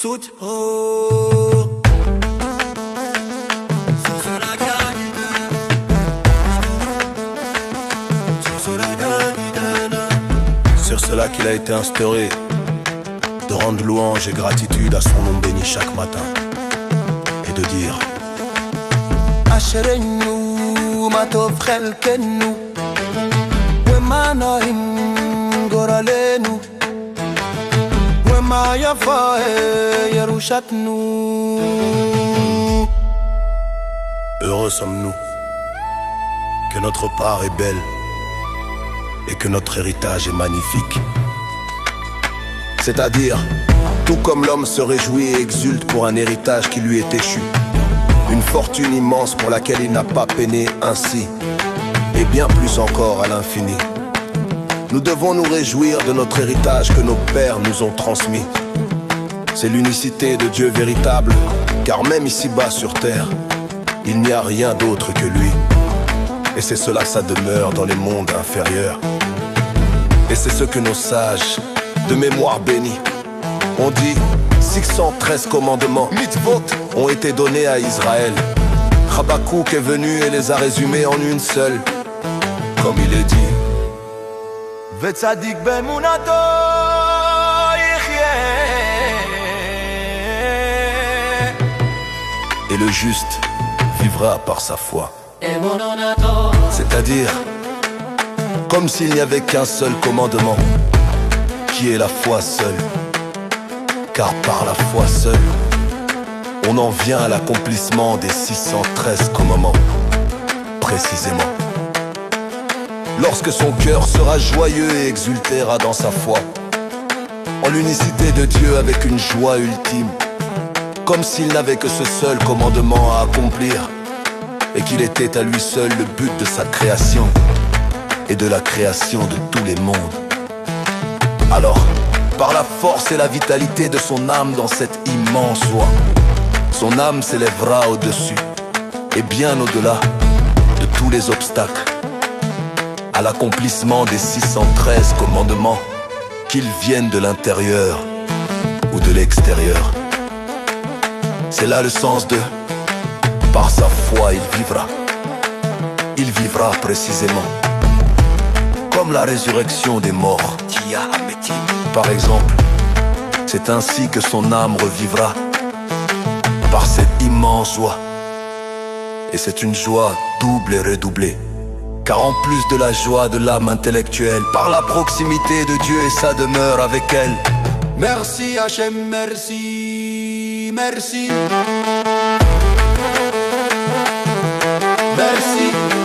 Sud, oh. Sur cela qu'il a été instauré de rendre louange et gratitude à son nom béni chaque matin et de dire Asherenu matov khelkenu wemana goralenu wema yafa yerushatnu. Heureux sommes-nous que notre part est belle et que notre héritage est magnifique. C'est-à-dire, tout comme l'homme se réjouit et exulte pour un héritage qui lui est échu, une fortune immense pour laquelle il n'a pas peiné ainsi, et bien plus encore à l'infini. Nous devons nous réjouir de notre héritage que nos pères nous ont transmis. C'est l'unicité de Dieu véritable, car même ici-bas sur terre, il n'y a rien d'autre que lui. Et c'est cela sa demeure dans les mondes inférieurs. Et c'est ce que nos sages, de mémoire bénie, ont dit. 613 commandements, mitzvot, ont été donnés à Israël. Habakkuk est venu et les a résumés en une seule. Comme il est dit Vetzadik be'emunato yichyeh. Et le juste vivra par sa foi. C'est-à-dire, comme s'il n'y avait qu'un seul commandement, qui est la foi seule. Car par la foi seule, on en vient à l'accomplissement des 613 commandements, précisément. Lorsque son cœur sera joyeux et exultera dans sa foi, en l'unicité de Dieu avec une joie ultime, comme s'il n'avait que ce seul commandement à accomplir, et qu'il était à lui seul le but de sa création et de la création de tous les mondes. Alors, par la force et la vitalité de son âme dans cette immense joie, son âme s'élèvera au-dessus et bien au-delà de tous les obstacles, à l'accomplissement des 613 commandements, qu'ils viennent de l'intérieur ou de l'extérieur. C'est là le sens de par sa foi il vivra. Il vivra précisément comme la résurrection des morts. Par exemple, c'est ainsi que son âme revivra par cette immense joie. Et c'est une joie double et redoublée, car en plus de la joie de l'âme intellectuelle, par la proximité de Dieu et sa demeure avec elle. Merci Hachem, merci, merci. Merci.